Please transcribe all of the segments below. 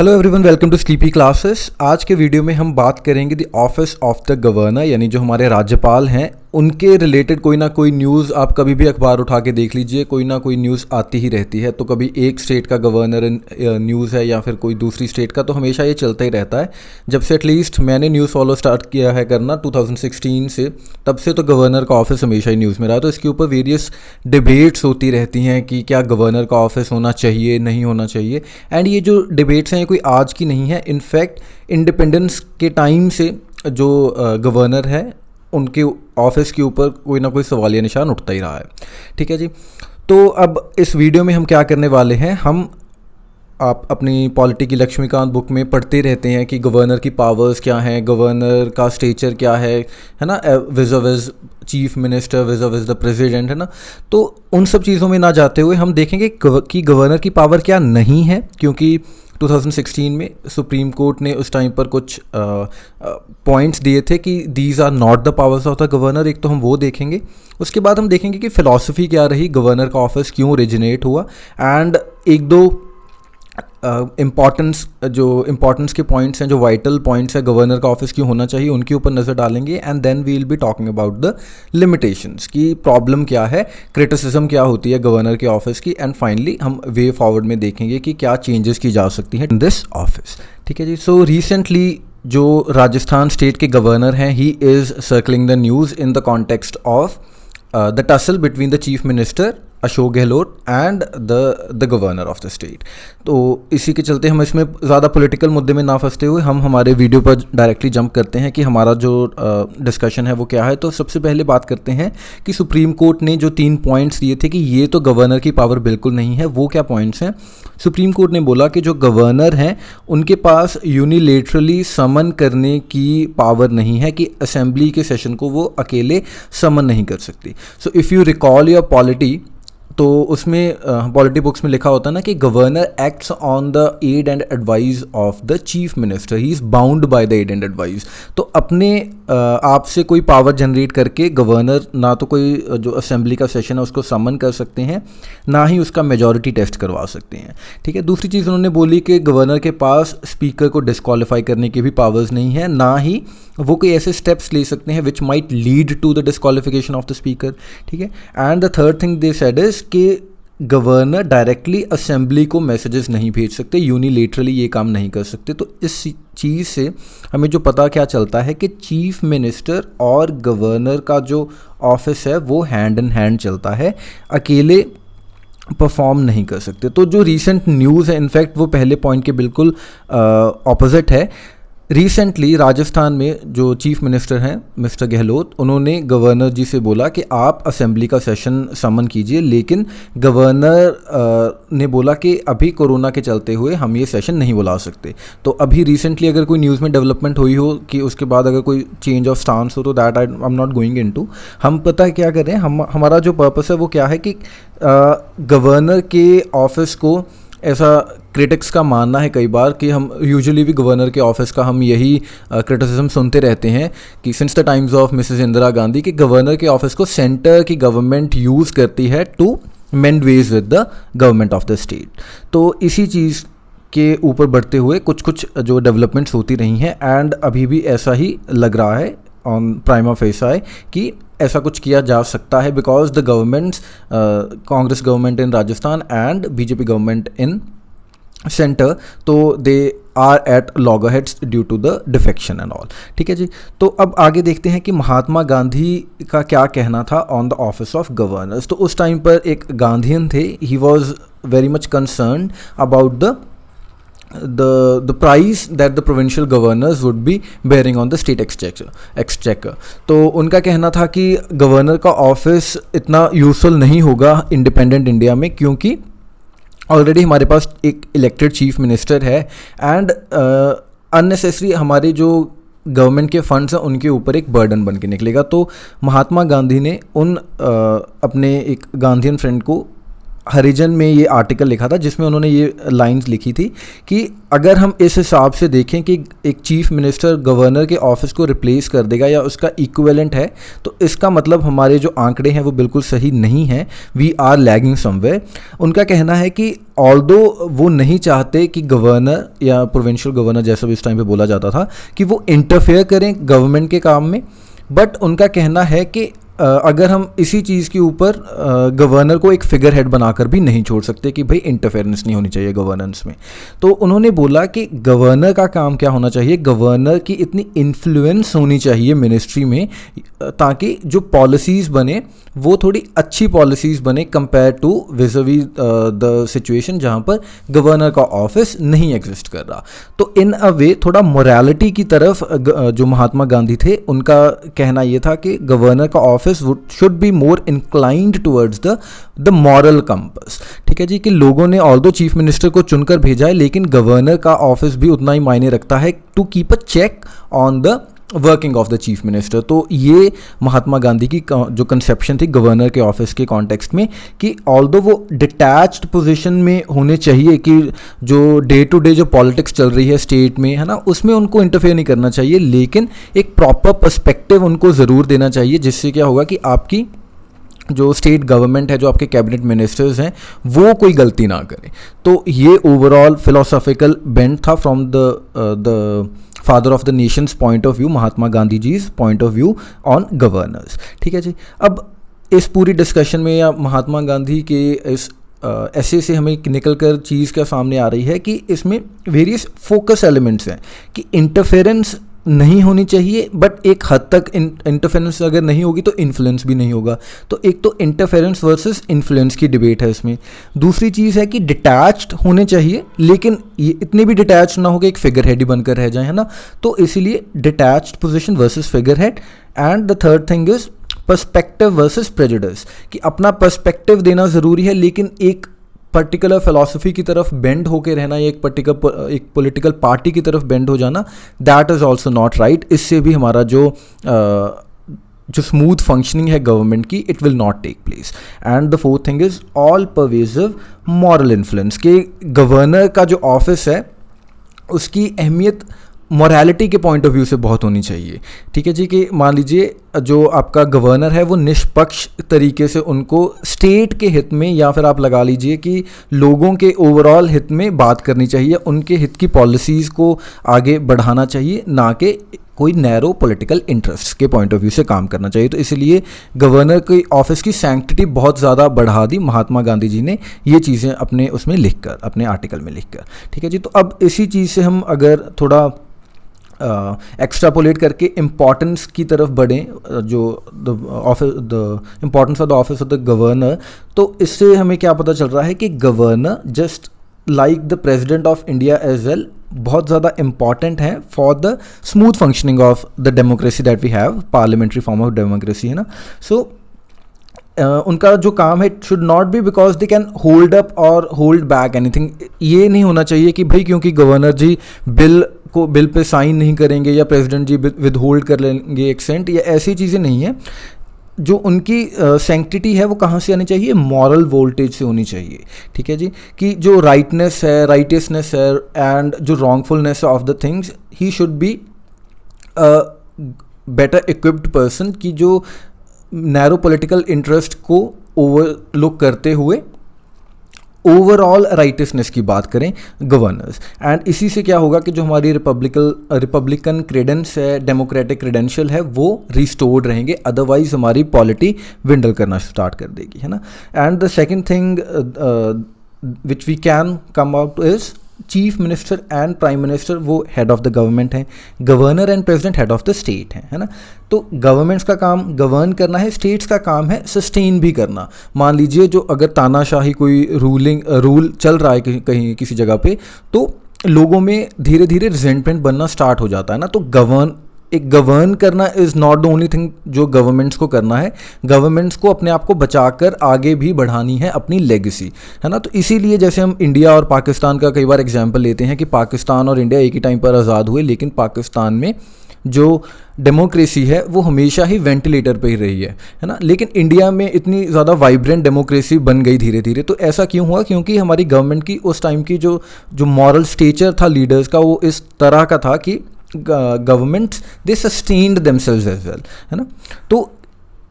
Hello everyone, welcome to sleepy classes. आज के video में हम बात करेंगे the office of the governor, यानी जो हमारे राज्यपाल हैं उनके रिलेटेड कोई ना कोई न्यूज़ आप कभी भी अखबार उठा के देख लीजिए, कोई ना कोई न्यूज़ आती ही रहती है। तो कभी एक स्टेट का गवर्नर न्यूज़ है या फिर कोई दूसरी स्टेट का, तो हमेशा ये चलता ही रहता है। जब से एटलीस्ट मैंने न्यूज़ फॉलो स्टार्ट किया है करना 2016 से, तब से तो गवर्नर का ऑफिस हमेशा ही न्यूज़ में रहा। तो इसके ऊपर वेरियस डिबेट्स होती रहती हैं कि क्या गवर्नर का ऑफिस होना चाहिए, नहीं होना चाहिए। एंड ये जो डिबेट्स हैं ये कोई आज की नहीं है। इनफैक्ट इंडिपेंडेंस के टाइम से जो गवर्नर है उनके ऑफिस के ऊपर कोई ना कोई सवालिया निशान उठता ही रहा है। ठीक है जी। तो अब इस वीडियो में हम क्या करने वाले हैं, आप अपनी पॉलिटी की लक्ष्मीकांत बुक में पढ़ते रहते हैं कि गवर्नर की पावर्स क्या हैं, गवर्नर का स्टेचर क्या है ना, विज़ विज़ चीफ मिनिस्टर, विज़ विज़ द प्रेसिडेंट, है ना। तो उन सब चीज़ों में ना जाते हुए हम देखेंगे कि गवर्नर की पावर क्या नहीं है, क्योंकि 2016 में सुप्रीम कोर्ट ने उस टाइम पर कुछ पॉइंट्स दिए थे कि these are not the powers of the governor. एक तो हम वो देखेंगे, उसके बाद हम देखेंगे कि फ़िलॉसफी क्या रही, गवर्नर का ऑफिस क्यों ओरिजिनेट हुआ, एंड एक दो इम्पॉर्टेंस के पॉइंट्स हैं, जो वाइटल पॉइंट्स है गवर्नर का ऑफिस क्यों होना चाहिए, उनके ऊपर नज़र डालेंगे। And then we will be talking about the limitations की प्रॉब्लम क्या है, क्रिटिसिज्म क्या होती है गवर्नर के ऑफिस की, एंड फाइनली हम वे फॉरवर्ड में देखेंगे कि क्या चेंजेस की जा सकती हैं इन दिस ऑफिस। ठीक है जी। सो रिसेंटली जो राजस्थान स्टेट के गवर्नर हैं, he is circling the news in the context of the tussle between the chief minister Ashok Gehlot and the governor of the state. तो इसी के चलते हम इसमें ज़्यादा पॉलिटिकल मुद्दे में ना फंसते हुए हम हमारे वीडियो पर डायरेक्टली जंप करते हैं कि हमारा जो डिस्कशन है वो क्या है। तो सबसे पहले बात करते हैं कि सुप्रीम कोर्ट ने जो 3 पॉइंट्स दिए थे कि ये तो गवर्नर की पावर बिल्कुल नहीं है, वो क्या पॉइंट्स हैं। सुप्रीम कोर्ट ने बोला कि जो गवर्नर हैं उनके पास यूनिलेटरली समन करने की पावर नहीं है, कि असेंबली के सेशन को वो अकेले समन नहीं कर सकती। So if you recall your polity, तो उसमें पॉलिटी बुक्स में लिखा होता है ना कि governor acts on the aid and advice of the chief minister, he is bound by the aid and advice. तो अपने आप से कोई पावर जनरेट करके गवर्नर ना तो कोई जो असेंबली का सेशन है उसको समन कर सकते हैं, ना ही उसका मेजॉरिटी टेस्ट करवा सकते हैं। ठीक है। दूसरी चीज़ उन्होंने बोली कि गवर्नर के पास स्पीकर को डिस्क्वालीफाई करने की भी पावर्स नहीं है, ना ही वो कोई ऐसे स्टेप्स ले सकते हैं which might lead to the disqualification of the speaker. ठीक है। And the third thing they said is कि गवर्नर डायरेक्टली असेंबली को मैसेजेस नहीं भेज सकते, यूनिलेटरली ये काम नहीं कर सकते। तो इस चीज़ से हमें जो पता क्या चलता है कि चीफ मिनिस्टर और गवर्नर का जो ऑफिस है वो हैंड इन हैंड चलता है, अकेले परफॉर्म नहीं कर सकते। तो जो रीसेंट न्यूज़ है इनफैक्ट वो पहले पॉइंट के बिल्कुल ऑपोजिट है। रिसेंटली राजस्थान में जो चीफ मिनिस्टर हैं मिस्टर गहलोत, उन्होंने गवर्नर जी से बोला कि आप असेंबली का सेशन समन कीजिए, लेकिन गवर्नर ने बोला कि अभी कोरोना के चलते हुए हम ये सेशन नहीं बुला सकते। तो अभी रिसेंटली अगर कोई न्यूज़ में डेवलपमेंट हुई हो कि उसके बाद अगर कोई चेंज ऑफ स्टांस हो, तो that I am not going into. हम पता है क्या कर रहे हैं, हमारा जो पर्पस है वो क्या है कि गवर्नर के ऑफिस को, ऐसा क्रिटिक्स का मानना है कई बार कि हम यूजुअली भी गवर्नर के ऑफिस का हम यही क्रिटिसिज्म सुनते रहते हैं कि since the times of Mrs Indira Gandhi, कि गवर्नर के ऑफिस को सेंटर की गवर्नमेंट यूज़ करती है to mend ways with the government of the state. तो इसी चीज़ के ऊपर बढ़ते हुए कुछ कुछ जो डेवलपमेंट्स होती रही हैं, एंड अभी भी ऐसा ही लग रहा है ऑन प्राइमा फेसाई कि ऐसा कुछ किया जा सकता है, because the governments, Congress government in Rajasthan and BJP government in centre, तो they are at loggerheads due to the defection and all. ठीक है जी। तो अब आगे देखते हैं कि महात्मा गांधी का क्या कहना था on the office of governors. तो उस टाइम पर एक गांधीयन थे, he was very much concerned about the price that the provincial governors would be bearing on the state exchequer। तो उनका कहना था कि गवर्नर का ऑफिस इतना यूजफुल नहीं होगा इंडिपेंडेंट इंडिया में, क्योंकि ऑलरेडी हमारे पास एक इलेक्टेड चीफ मिनिस्टर है, एंड अननेसेसरी हमारे जो गवर्नमेंट के फंड्स हैं उनके ऊपर एक बर्डन बन के निकलेगा। तो महात्मा गांधी ने अपने एक गांधीयन फ्रेंड को हरिजन में ये आर्टिकल लिखा था जिसमें उन्होंने ये लाइंस लिखी थी कि अगर हम इस हिसाब से देखें कि एक चीफ मिनिस्टर गवर्नर के ऑफिस को रिप्लेस कर देगा या उसका इक्विवेलेंट है, तो इसका मतलब हमारे जो आंकड़े हैं वो बिल्कुल सही नहीं हैं, वी आर लैगिंग समवेयर। उनका कहना है कि ऑल्दो वो नहीं चाहते कि गवर्नर या प्रोविंशियल गवर्नर जैसा भी इस टाइम पे बोला जाता था कि वो इंटरफेयर करें गवर्नमेंट के काम में, बट उनका कहना है कि अगर हम इसी चीज़ के ऊपर गवर्नर को एक फिगर हेड बनाकर भी नहीं छोड़ सकते कि भाई इंटरफेरेंस नहीं होनी चाहिए गवर्नेंस में। तो उन्होंने बोला कि गवर्नर का काम क्या होना चाहिए, गवर्नर की इतनी इन्फ्लुएंस होनी चाहिए मिनिस्ट्री में ताकि जो पॉलिसीज़ बने वो थोड़ी अच्छी पॉलिसीज़ बने compare to vis the situation जहाँ पर गवर्नर का ऑफिस नहीं एग्जिस्ट कर रहा। तो इन अ वे थोड़ा मोरालिटी की तरफ जो महात्मा गांधी थे उनका कहना ये था कि गवर्नर का office should be more inclined towards the moral compass। ठीक है जी, कि लोगों ने ऑल्दो चीफ मिनिस्टर को चुनकर भेजा है लेकिन गवर्नर का ऑफिस भी उतना ही मायने रखता है to keep a check on the working of the chief minister. तो ये महात्मा गांधी की जो कंसेप्शन थी गवर्नर के ऑफिस के कॉन्टेक्स्ट में कि ऑल्दो वो डिटैच्ड पोजीशन में होने चाहिए कि जो डे टू डे जो पॉलिटिक्स चल रही है स्टेट में, है ना, उसमें उनको इंटरफेयर नहीं करना चाहिए, लेकिन एक प्रॉपर पर्सपेक्टिव उनको ज़रूर देना चाहिए जिससे क्या होगा कि आपकी जो स्टेट गवर्नमेंट है, जो आपके कैबिनेट मिनिस्टर्स हैं, वो कोई गलती ना करें। तो ये ओवरऑल फिलोसॉफिकल बेंट था from the father of the nations point of view, Mahatma Gandhi जीज point of view on governors. ठीक है जी, अब इस पूरी डिस्कशन में या महात्मा गांधी के इस ऐसे से हमें निकल कर चीज़ क्या सामने आ रही है कि इसमें वेरियस फोकस एलिमेंट्स हैं कि इंटरफेरेंस नहीं होनी चाहिए, बट एक हद तक इंटरफेरेंस अगर नहीं होगी तो इन्फ्लुएंस भी नहीं होगा। तो एक तो इंटरफेरेंस वर्सेस इन्फ्लुएंस की डिबेट है इसमें। दूसरी चीज़ है कि डिटैच्ड होने चाहिए लेकिन ये इतने भी डिटैच ना हो कि एक फिगर हेड ही बनकर रह जाए, है ना। तो इसीलिए detached position versus figure head. And the third thing is perspective versus prejudice, कि अपना पर्सपेक्टिव देना ज़रूरी है लेकिन एक पर्टिकुलर फिलॉसफी की तरफ बेंड होके रहना या एक पॉलिटिकल पार्टी की तरफ बेंड हो जाना, that is also not right. इससे भी हमारा जो स्मूथ फंक्शनिंग है गवर्नमेंट की, it will not take place. And the fourth thing is all pervasive moral influence, कि गवर्नर का जो ऑफिस है उसकी अहमियत मोरालिटी के पॉइंट ऑफ व्यू से बहुत होनी चाहिए। ठीक है जी, कि मान लीजिए जो आपका गवर्नर है वो निष्पक्ष तरीके से उनको स्टेट के हित में या फिर आप लगा लीजिए कि लोगों के ओवरऑल हित में बात करनी चाहिए, उनके हित की पॉलिसीज़ को आगे बढ़ाना चाहिए, ना कि कोई नैरो पॉलिटिकल इंटरेस्ट के पॉइंट ऑफ व्यू से काम करना चाहिए। तो इसलिए गवर्नर के ऑफिस की सैंक्टिटी बहुत ज़्यादा बढ़ा दी महात्मा गांधी जी ने ये चीज़ें अपने उसमें लिखकर, अपने आर्टिकल में लिखकर। ठीक है जी, तो अब इसी चीज़ से हम अगर थोड़ा एक्स्ट्रापोलेट करके इम्पॉर्टेंस की तरफ बढ़ें, जो the importance of the office of the governor, तो इससे हमें क्या पता चल रहा है कि governor just like the president of India as well बहुत ज़्यादा इम्पॉर्टेंट है for the smooth functioning of the democracy that we have, parliamentary form of democracy, है ना। सो उनका जो काम है should not be because they can hold up और होल्ड बैक एनीथिंग। ये नहीं होना चाहिए कि भाई क्योंकि गवर्नर जी बिल पे साइन नहीं करेंगे या प्रेसिडेंट जी विद होल्ड कर लेंगे एक सेंट, या ऐसी चीज़ें नहीं है। जो उनकी सैंक्टिटी है वो कहाँ से आनी चाहिए, मॉरल वोल्टेज से होनी चाहिए। ठीक है जी, कि जो राइटनेस है, राइटियसनेस है एंड जो wrongfulness of the things, he should be better equipped person, की जो नैरो पॉलिटिकल इंटरेस्ट को ओवरलुक करते हुए ओवरऑल राइटियसनेस की बात करें गवर्नर्स। एंड इसी से क्या होगा कि जो हमारी रिपब्लिकन क्रेडेंस है, डेमोक्रेटिक क्रेडेंशियल है, वो रिस्टोर्ड रहेंगे, अदरवाइज हमारी पॉलिटी विंडल करना स्टार्ट कर देगी, है ना। And the second thing which we can come out is chief minister and prime minister वो हेड ऑफ द गवर्नमेंट हैं, governor and president head of the state है ना। तो गवर्नमेंट्स का काम गवर्न करना है, स्टेट्स का काम है सस्टेन भी करना। मान लीजिए जो अगर तानाशाही कोई रूल चल रहा है कहीं किसी जगह पे, तो लोगों में धीरे धीरे रिजेंटमेंट बनना स्टार्ट हो जाता है ना। तो गवर्न करना is not the only thing जो गवर्नमेंट्स को करना है। गवर्नमेंट्स को अपने आप को बचाकर आगे भी बढ़ानी है अपनी लेगेसी, है ना। तो इसीलिए जैसे हम इंडिया और पाकिस्तान का कई बार एग्जांपल लेते हैं कि पाकिस्तान और इंडिया एक ही टाइम पर आज़ाद हुए, लेकिन पाकिस्तान में जो डेमोक्रेसी है वो हमेशा ही वेंटिलेटर पे ही रही है ना। लेकिन इंडिया में इतनी ज़्यादा वाइब्रेंट डेमोक्रेसी बन गई धीरे धीरे। तो ऐसा क्यों हुआ? क्योंकि हमारी गवर्नमेंट की उस टाइम की जो मॉरल स्टेचर था लीडर्स का, वो इस तरह का था कि गवर्नमेंट दे सस्टेन्ड देमसेल्व्स एज वेल, है ना। तो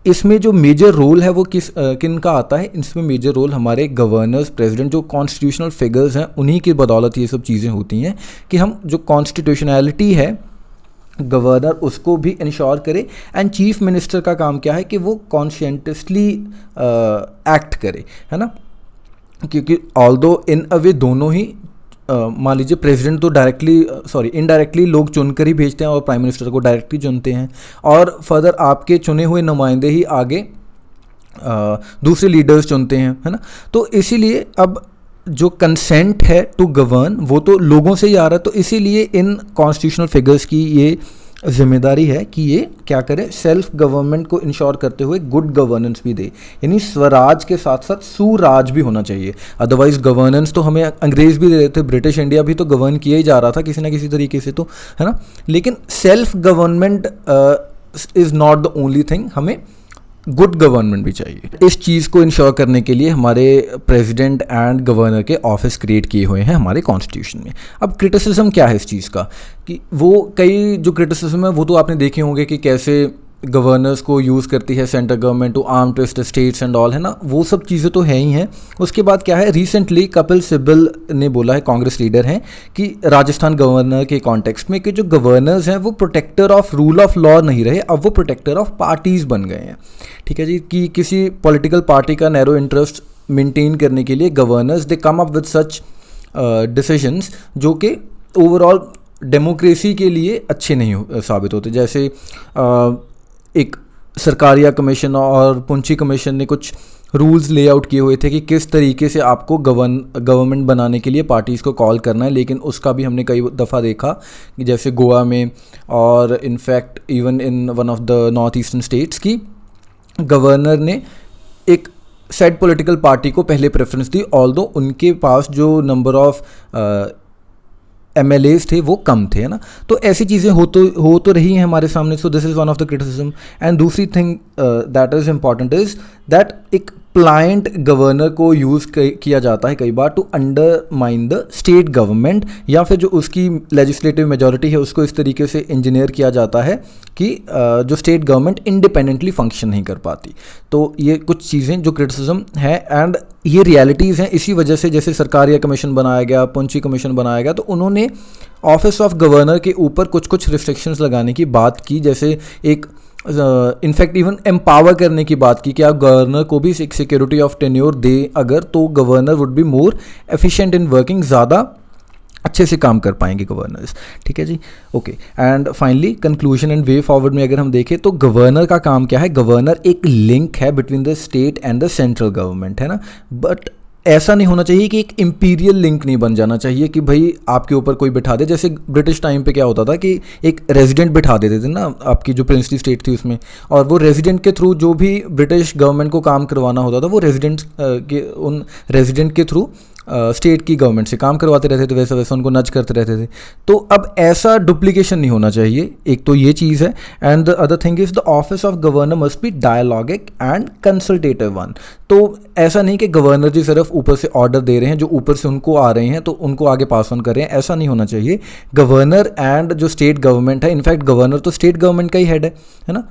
इसमें जो मेजर रोल है वो किन का आता है? इसमें मेजर रोल हमारे गवर्नर्स, प्रेसिडेंट, जो कॉन्स्टिट्यूशनल फिगर्स हैं, उन्हीं की बदौलत ये सब चीज़ें होती हैं कि हम जो कॉन्स्टिट्यूशनैलिटी है गवर्नर उसको भी इंश्योर करे। एंड चीफ मिनिस्टर का काम क्या है कि वो कॉन्शियसली एक्ट करे, है ना। क्योंकि ऑल्दो इन अ वे दोनों ही मान लीजिए प्रेसिडेंट तो इनडायरेक्टली लोग चुनकर ही भेजते हैं और प्राइम मिनिस्टर को डायरेक्टली चुनते हैं, और फर्दर आपके चुने हुए नुमाइंदे ही आगे दूसरे लीडर्स चुनते हैं, है ना। तो इसीलिए अब जो कंसेंट है टू गवर्न वो तो लोगों से ही आ रहा है। तो इसीलिए इन कॉन्स्टिट्यूशनल फिगर्स की ये जिम्मेदारी है कि ये क्या करे, सेल्फ गवर्नमेंट को इंश्योर करते हुए गुड गवर्नेंस भी दे, यानी स्वराज के साथ साथ सुराज भी होना चाहिए। अदरवाइज गवर्नेंस तो हमें अंग्रेज भी दे रहे थे, ब्रिटिश इंडिया भी तो गवर्न किया ही जा रहा था किसी ना किसी तरीके से, तो है ना। लेकिन self government is not the only thing, हमें गुड गवर्नमेंट भी चाहिए। इस चीज़ को इंश्योर करने के लिए हमारे प्रेसिडेंट एंड गवर्नर के ऑफिस क्रिएट किए हुए हैं हमारे कॉन्स्टिट्यूशन में। अब क्रिटिसिज्म क्या है इस चीज़ का, कि वो कई जो क्रिटिसिज्म है वो तो आपने देखे होंगे कि कैसे गवर्नर्स को यूज़ करती है central government to arm twist states and all, है ना। वो सब चीज़ें तो है ही हैं। उसके बाद क्या है, रिसेंटली कपिल सिब्बल ने बोला है, कांग्रेस लीडर हैं, कि राजस्थान गवर्नर के कॉन्टेक्स्ट में कि जो गवर्नर्स हैं वो protector of rule of law नहीं रहे, अब वो प्रोटेक्टर ऑफ पार्टीज़ बन गए हैं। ठीक है जी, कि किसी पॉलिटिकल पार्टी का नैरो इंटरेस्ट मेंटेन करने के लिए governors they come up with such decisions जो कि ओवरऑल डेमोक्रेसी के लिए अच्छे नहीं साबित होते। जैसे एक सरकारिया कमीशन और पुंची कमीशन ने कुछ रूल्स लेआउट किए हुए थे कि किस तरीके से आपको गवर्नमेंट बनाने के लिए पार्टीज़ को कॉल करना है, लेकिन उसका भी हमने कई दफ़ा देखा कि जैसे गोवा में और in fact even in one of the north eastern states की गवर्नर ने एक सेट पॉलिटिकल पार्टी को पहले प्रेफरेंस दी, ऑल्दो उनके पास जो नंबर ऑफ MLAs थे वो कम थे, है ना। तो ऐसी चीज़ें हो तो रही हैं हमारे सामने। So this is one of the criticism. And दूसरी thing that is important is that एक प्लाइंट गवर्नर को यूज़ किया जाता है कई बार to undermine the state government, या फिर जो उसकी लेजिस्लेटिव मेजॉरिटी है उसको इस तरीके से इंजीनियर किया जाता है कि जो स्टेट गवर्नमेंट इंडिपेंडेंटली फंक्शन नहीं कर पाती। तो ये कुछ चीज़ें जो क्रिटिसिज्म है एंड ये रियलिटीज़ हैं। इसी वजह से जैसे सरकारिया कमीशन बनाया गया, पुंची कमीशन बनाया गया, तो उन्होंने ऑफिस ऑफ गवर्नर के ऊपर कुछ रिस्ट्रिक्शंस लगाने की बात की, जैसे एक इनफैक्ट इवन एम्पावर करने की बात की कि आप गवर्नर को भी एक सिक्योरिटी ऑफ टेन्योर दे अगर, तो governor would be more efficient in working, ज़्यादा अच्छे से काम कर पाएंगे गवर्नर्स। ठीक है जी, okay. And finally conclusion and way forward में अगर हम देखें तो गवर्नर का काम क्या है, गवर्नर एक लिंक है between the state and the central government, है ना। बट ऐसा नहीं होना चाहिए कि एक इंपीरियल लिंक नहीं बन जाना चाहिए कि भाई आपके ऊपर कोई बिठा दे। जैसे ब्रिटिश टाइम पे क्या होता था कि एक रेजिडेंट बिठा देते थे ना आपकी जो प्रिंसली स्टेट थी उसमें, और वो रेजिडेंट के थ्रू जो भी ब्रिटिश गवर्नमेंट को काम करवाना होता था वो उन रेजिडेंट के थ्रू स्टेट की गवर्नमेंट से काम करवाते रहते थे, वैसे वैसे उनको नज करते रहते थे। तो अब ऐसा डुप्लीकेशन नहीं होना चाहिए, एक तो ये चीज़ है। And the other thing is the office of governor must be dialogic and consultative one. तो ऐसा नहीं कि गवर्नर जी सिर्फ ऊपर से ऑर्डर दे रहे हैं, जो ऊपर से उनको आ रहे हैं तो उनको आगे पास ऑन कर रहे हैं, ऐसा नहीं होना चाहिए। गवर्नर एंड जो स्टेट गवर्नमेंट है, इनफैक्ट गवर्नर तो स्टेट गवर्नमेंट का ही हेड है ना,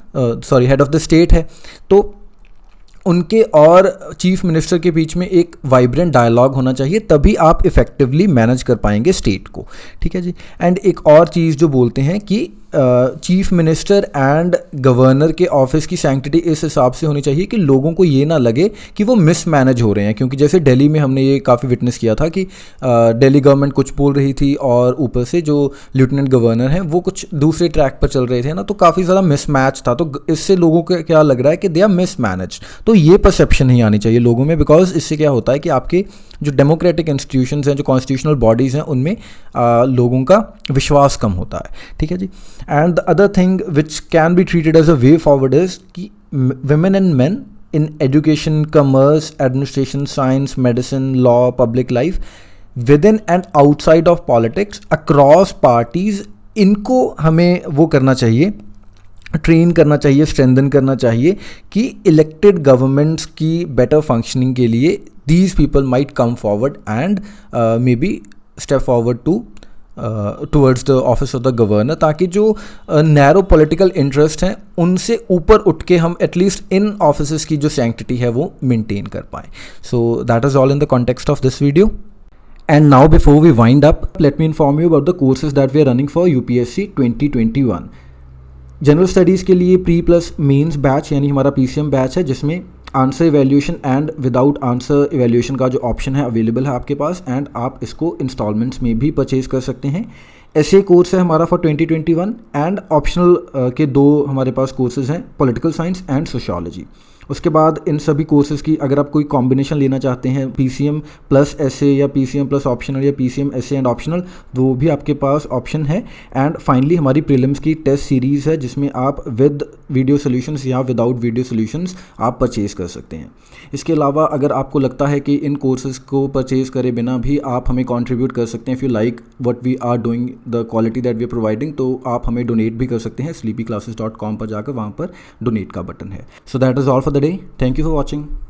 हेड ऑफ द स्टेट है, तो उनके और चीफ मिनिस्टर के बीच में एक वाइब्रेंट डायलॉग होना चाहिए, तभी आप इफ़ेक्टिवली मैनेज कर पाएंगे स्टेट को। ठीक है जी। एंड एक और चीज़ जो बोलते हैं कि चीफ मिनिस्टर एंड गवर्नर के ऑफिस की सैंक्टिटी इस हिसाब से होनी चाहिए कि लोगों को ये ना लगे कि वो मिसमैनेज हो रहे हैं। क्योंकि जैसे दिल्ली में हमने ये काफ़ी विटनेस किया था कि दिल्ली गवर्नमेंट कुछ बोल रही थी और ऊपर से जो लेफ्टिनेंट गवर्नर हैं वो कुछ दूसरे ट्रैक पर चल रहे थे ना, तो काफ़ी ज़्यादा मिसमैच था। तो इससे लोगों को क्या लग रहा है कि दे आर मिसमैनेज। तो ये परसेप्शन नहीं आनी चाहिए लोगों में, बिकॉज इससे क्या होता है कि आपके जो डेमोक्रेटिक इंस्टीट्यूशंस हैं, जो कॉन्स्टिट्यूशनल बॉडीज़ हैं, उनमें लोगों का विश्वास कम होता है। ठीक है जी। And the other thing which can be treated as a way forward is कि women and men in education, commerce, administration, science, medicine, law, public life, within and outside of politics, across parties, इनको हमें वो करना चाहिए, train करना चाहिए, strengthen करना चाहिए कि इलेक्टेड गवर्नमेंट्स की बेटर फंक्शनिंग के लिए these people might come forward and may be step forward towards the office of the governor, ताकि जो नैरो पॉलिटिकल इंटरेस्ट हैं उनसे ऊपर उठ के हम एटलीस्ट इन ऑफिस की जो सैंक्टिटी है वो मेंटेन कर पाएँ. So that is all in the context of this video. And now before we wind up, let me inform you about the courses that we are running for UPSC 2021. General studies के लिए pre plus mains batch यानी हमारा PCM batch है, जिसमें answer evaluation and without answer evaluation का जो option है available है आपके पास, एंड आप इसको इंस्टॉलमेंट्स में भी परचेज कर सकते हैं. ऐसे कोर्स है हमारा फॉर 2021 एंड ऑप्शनल के 2 हमारे पास कोर्सेज हैं, पॉलिटिकल साइंस एंड सोशियोलॉजी. उसके बाद इन सभी कोर्सेज़ की अगर आप कोई कॉम्बिनेशन लेना चाहते हैं, PCM प्लस एसए या PCM प्लस ऑप्शनल या PCM एसए एंड ऑप्शनल, वो भी आपके पास ऑप्शन है. एंड फाइनली हमारी प्रीलिम्स की टेस्ट सीरीज़ है, जिसमें आप विद वीडियो सोल्यूशंस या विदाउट वीडियो सोल्यूशंस आप परचेज़ कर सकते हैं. इसके अलावा अगर आपको लगता है कि इन कोर्सेज़ को परचेज़ करे बिना भी आप हमें कॉन्ट्रीब्यूट कर सकते हैं, if you like what we are doing, the quality that we are providing, तो आप हमें डोनेट भी कर सकते हैं. sleepyclasses.com पर जाकर वहाँ पर डोनेट का बटन है. So that is all for the day. Thank you for watching.